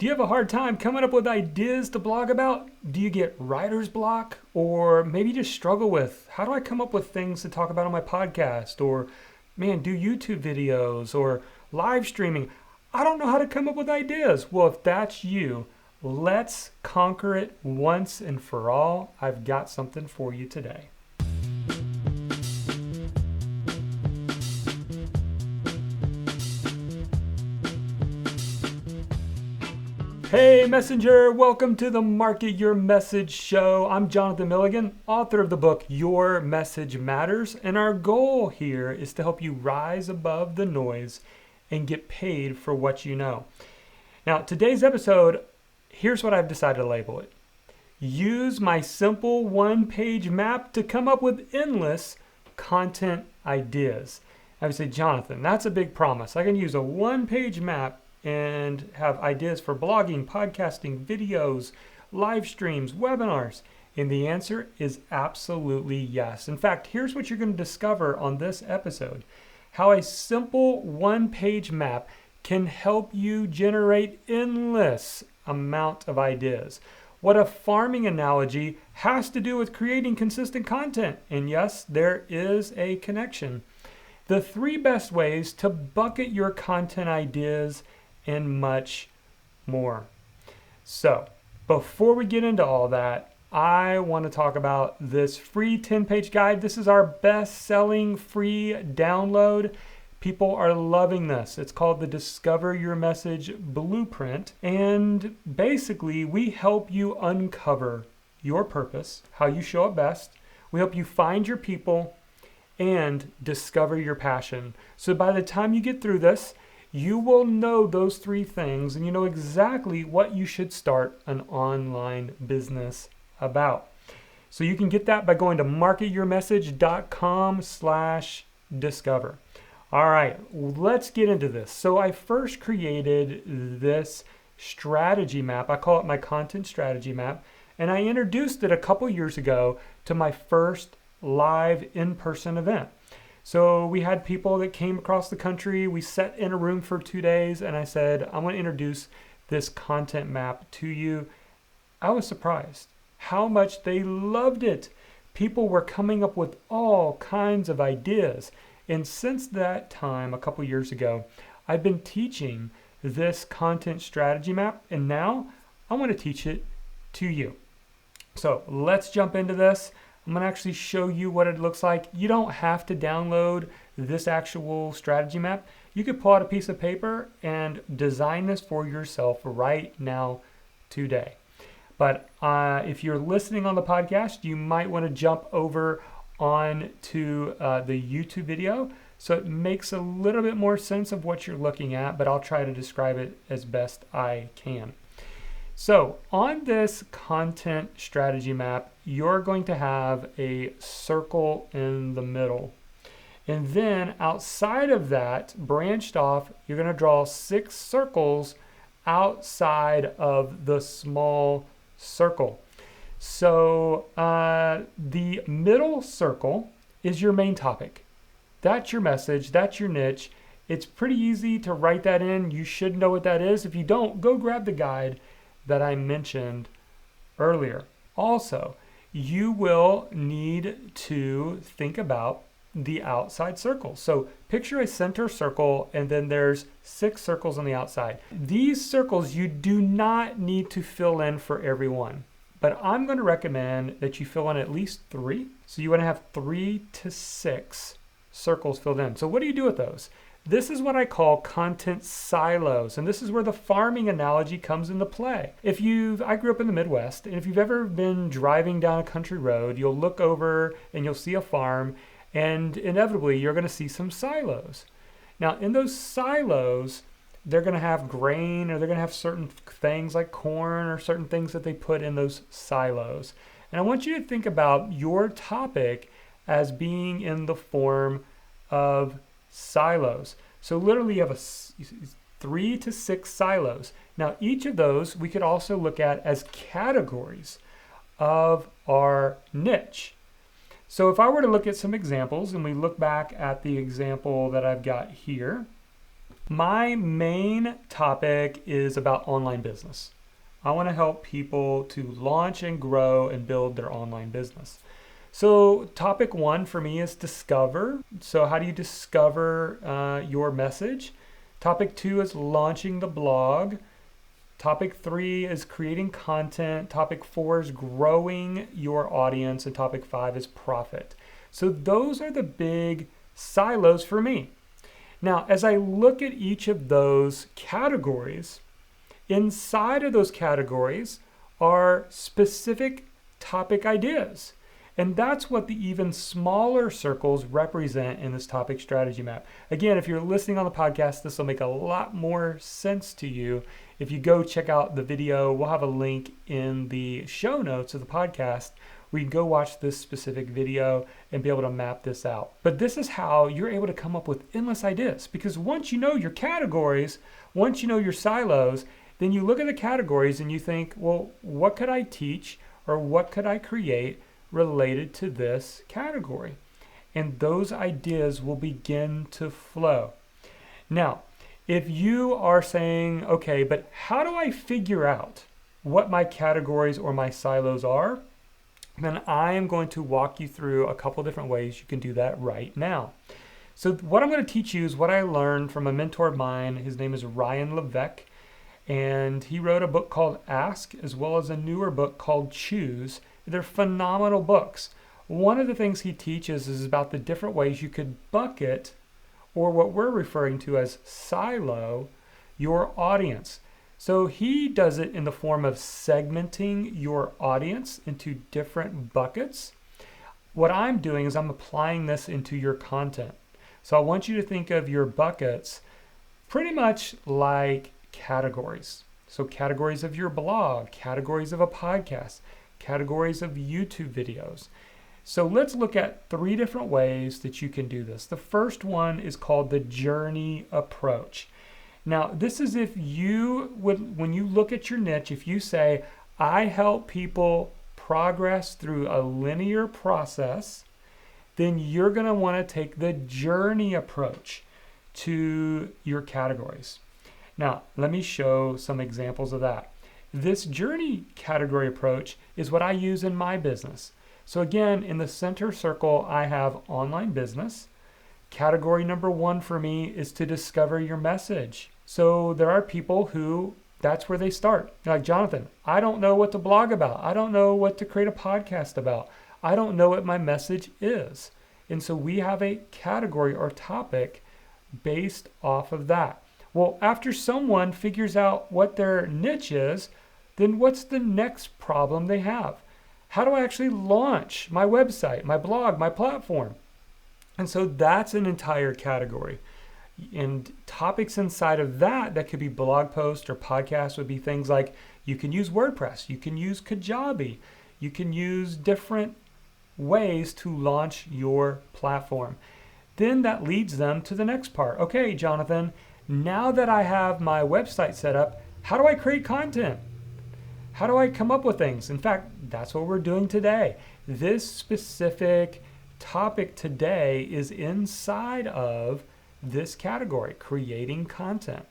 Do you have a hard time coming up with ideas to blog about? Do you get writer's block? Or maybe just struggle with, how do I come up with things to talk about on my podcast? Or, man, do YouTube videos or live streaming? I don't know how to come up with ideas. Well, if that's you, let's conquer it once and for all. I've got something for you today. Hey Messenger, welcome to the Market Your Message show. I'm Jonathan Milligan, author of the book Your Message Matters, and our goal here is to help you rise above the noise and get paid for what you know. Now, today's episode, here's what I've decided to label it. Use my simple one-page map to come up with endless content ideas. I would say, Jonathan, that's a big promise. I can use a one-page map and have ideas for blogging, podcasting, videos, live streams, webinars? And the answer is absolutely yes. In fact, here's what you're going to discover on this episode: how a simple one-page map can help you generate endless amount of ideas. What a farming analogy has to do with creating consistent content. And yes, there is a connection. The 3 best ways to bucket your content ideas and much more. So, before we get into all that, I want to talk about this free 10-page guide. This is our best-selling free download. People are loving this. It's called the Discover Your Message Blueprint. And basically, we help you uncover your purpose, how you show up best. We help you find your people and discover your passion. So by the time you get through this, you will know those 3 things, and you know exactly what you should start an online business about. So you can get that by going to marketyourmessage.com/discover. All right, let's get into this. So I first created this strategy map. I call it my content strategy map, and I introduced it a couple years ago to my first live in-person event. So we had people that came across the country. We sat in a room for 2 days, and I said, I'm going to introduce this content map to you. I was surprised how much they loved it. People were coming up with all kinds of ideas. And since that time, a couple years ago, I've been teaching this content strategy map, and now I want to teach it to you. So let's jump into this. I'm going to actually show you what it looks like. You don't have to download this actual strategy map. You could pull out a piece of paper and design this for yourself right now, today. But if you're listening on the podcast, you might want to jump over on to the YouTube video, so it makes a little bit more sense of what you're looking at, but I'll try to describe it as best I can. So on this content strategy map, you're going to have a circle in the middle. And then outside of that, branched off, you're going to draw 6 circles outside of the small circle. So the middle circle is your main topic. That's your message. That's your niche. It's pretty easy to write that in. You should know what that is. If you don't, go grab the guide that I mentioned earlier. Also, you will need to think about the outside circles. So picture a center circle, and then there's 6 circles on the outside. These circles you do not need to fill in for everyone, but I'm going to recommend that you fill in at least 3. So you want to have 3 to 6 circles filled in. So what do you do with those? This is what I call content silos, and this is where the farming analogy comes into play. I grew up in the Midwest, and if you've ever been driving down a country road, you'll look over and you'll see a farm, and inevitably you're going to see some silos. Now, in those silos, they're going to have grain, or they're going to have certain things like corn, or certain things that they put in those silos. And I want you to think about your topic as being in the form of silos. So literally you have 3 to 6 silos. Now each of those we could also look at as categories of our niche. So if I were to look at some examples, and we look back at the example that I've got here, My main topic is about online business. I want to help people to launch and grow and build their online business. So topic 1 for me is discover. So how do you discover your message? Topic 2 is launching the blog. Topic 3 is creating content. Topic 4 is growing your audience. And topic 5 is profit. So those are the big silos for me. Now, as I look at each of those categories, inside of those categories are specific topic ideas. And that's what the even smaller circles represent in this topic strategy map. Again, if you're listening on the podcast, this will make a lot more sense to you. If you go check out the video, we'll have a link in the show notes of the podcast where you can go watch this specific video and be able to map this out. But this is how you're able to come up with endless ideas, because once you know your categories, once you know your silos, then you look at the categories and you think, well, what could I teach or what could I create related to this category? And those ideas will begin to flow. Now, if you are saying, okay, but how do I figure out what my categories or my silos are? Then I am going to walk you through a couple different ways you can do that right now. So what I'm going to teach you is what I learned from a mentor of mine. His name is Ryan Levesque, and he wrote a book called Ask, as well as a newer book called Choose. They're phenomenal books. One of the things he teaches is about the different ways you could bucket, or what we're referring to as silo, your audience. So he does it in the form of segmenting your audience into different buckets. What I'm doing is I'm applying this into your content. So I want you to think of your buckets pretty much like categories. So categories of your blog, categories of a podcast, categories of YouTube videos. So let's look at 3 different ways that you can do this. The first one is called the journey approach. Now, this is if you would, when you look at your niche, if you say, I help people progress through a linear process, then you're going to want to take the journey approach to your categories. Now, let me show some examples of that. This journey category approach is what I use in my business. So again, in the center circle, I have online business. Category number 1 for me is to discover your message. So there are people who, that's where they start. Like, Jonathan, I don't know what to blog about. I don't know what to create a podcast about. I don't know what my message is. And so we have a category or topic based off of that. Well, after someone figures out what their niche is, then what's the next problem they have? How do I actually launch my website, my blog, my platform? And so that's an entire category. And topics inside of that could be blog posts or podcasts would be things like you can use WordPress, you can use Kajabi, you can use different ways to launch your platform. Then that leads them to the next part. Okay, Jonathan, now that I have my website set up, how do I create content? How do I come up with things? In fact, that's what we're doing today. This specific topic today is inside of this category, creating content.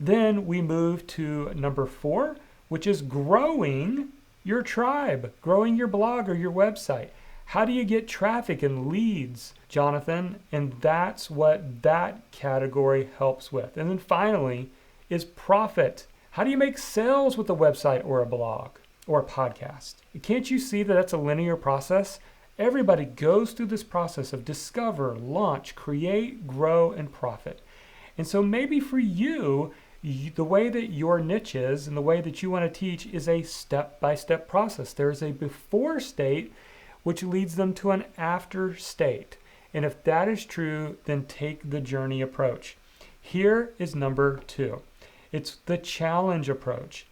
Then we move to number 4, which is growing your tribe, growing your blog or your website. How do you get traffic and leads, Jonathan? And that's what that category helps with. And then finally is profit. How do you make sales with a website or a blog or a podcast? Can't you see that that's a linear process? Everybody goes through this process of discover, launch, create, grow, and profit. And so maybe for you, the way that your niche is and the way that you want to teach is a step-by-step process. There's a before state which leads them to an after state. And if that is true, then take the journey approach. Here is number 2. It's the challenge approach.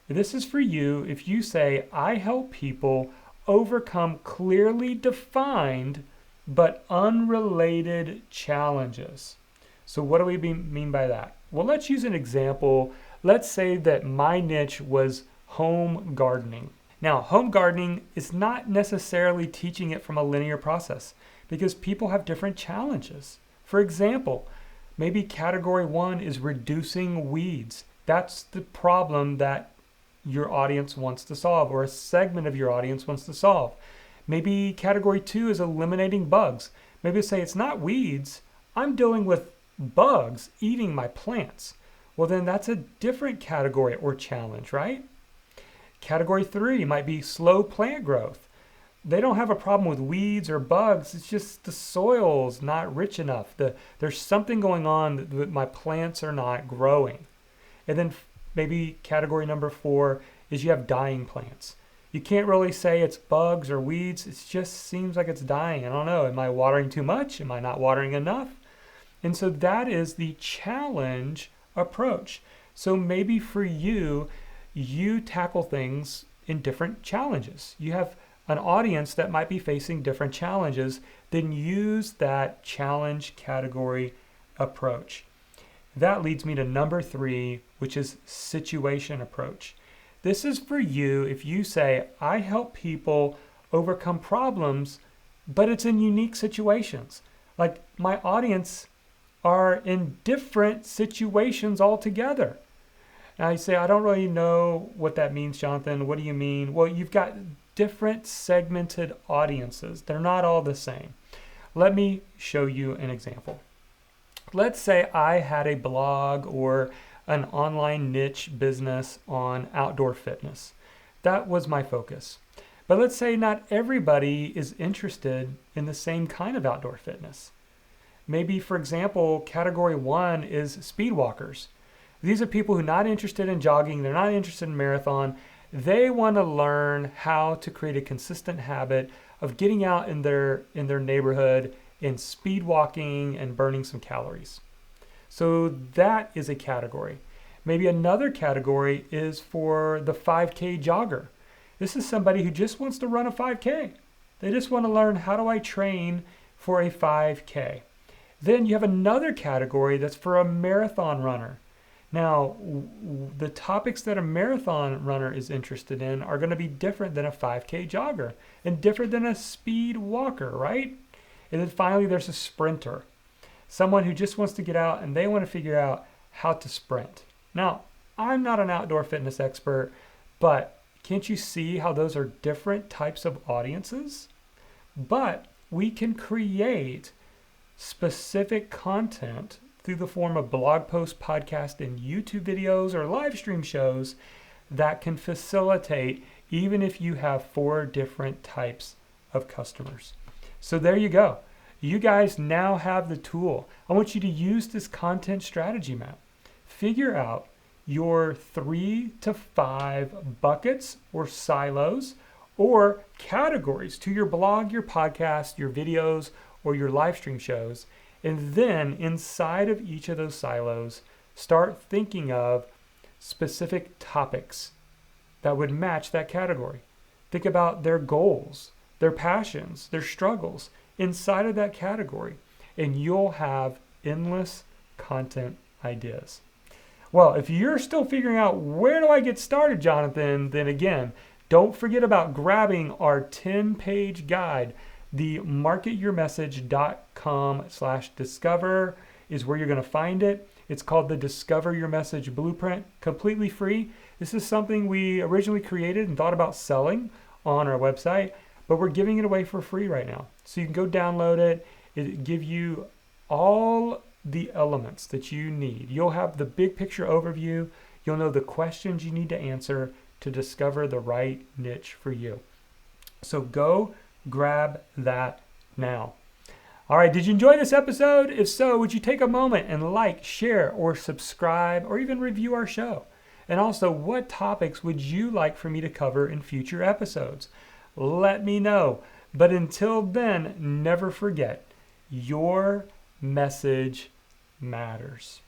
This is for you if you say, I help people overcome clearly defined but unrelated challenges. So what do we mean by that? Well, let's use an example. Let's say that my niche was home gardening. Now, home gardening is not necessarily teaching it from a linear process because people have different challenges. For example, Maybe category 1 is reducing weeds. That's the problem that your audience wants to solve, or a segment of your audience wants to solve. Maybe category 2 is eliminating bugs. Maybe say it's not weeds, I'm dealing with bugs eating my plants. Well, then that's a different category or challenge, right? Category 3 might be slow plant growth. They don't have a problem with weeds or bugs. It's just the soil's not rich enough. There's something going on that my plants are not growing. And then maybe category number 4 is you have dying plants. You can't really say it's bugs or weeds. It just seems like it's dying. I don't know. Am I watering too much? Am I not watering enough? And so that is the challenge approach. So maybe for you, you tackle things in different challenges. You have an audience that might be facing different challenges, then use that challenge category approach. That leads me to number 3, which is situation approach. This is for you if you say, I help people overcome problems, but it's in unique situations. Like my audience are in different situations altogether. Now you say, I don't really know what that means, Jonathan. What do you mean? Well, you've got different segmented audiences. They're not all the same. Let me show you an example. Let's say I had a blog or an online niche business on outdoor fitness. That was my focus. But let's say not everybody is interested in the same kind of outdoor fitness. Maybe, for example, category 1 is speed walkers. These are people who are not interested in jogging. They're not interested in marathon. They want to learn how to create a consistent habit of getting out in their neighborhood and speed walking and burning some calories. So that is a category. Maybe another category is for the 5K jogger. This is somebody who just wants to run a 5K. They just want to learn, how do I train for a 5K? Then you have another category that's for a marathon runner. Now, the topics that a marathon runner is interested in are going to be different than a 5K jogger and different than a speed walker, right? And then finally, there's a sprinter, someone who just wants to get out and they want to figure out how to sprint. Now, I'm not an outdoor fitness expert, but can't you see how those are different types of audiences? But we can create specific content through the form of blog posts, podcasts, and YouTube videos or live stream shows that can facilitate even if you have 4 different types of customers. So there you go. You guys now have the tool. I want you to use this content strategy map. Figure out your 3 to 5 buckets or silos or categories to your blog, your podcast, your videos, or your live stream shows. And then inside of each of those silos, start thinking of specific topics that would match that category. Think about their goals, their passions, their struggles inside of that category, and you'll have endless content ideas. Well, if you're still figuring out where do I get started, Jonathan, then again, don't forget about grabbing our 10-page guide. The marketyourmessage.com/discover is where you're going to find it. It's called the Discover Your Message Blueprint, completely free. This is something we originally created and thought about selling on our website, but we're giving it away for free right now. So you can go download it. It gives you all the elements that you need. You'll have the big picture overview. You'll know the questions you need to answer to discover the right niche for you. So go grab that now. All right, did you enjoy this episode? If so, would you take a moment and like, share, or subscribe, or even review our show? And also, what topics would you like for me to cover in future episodes? Let me know. But until then, never forget, your message matters.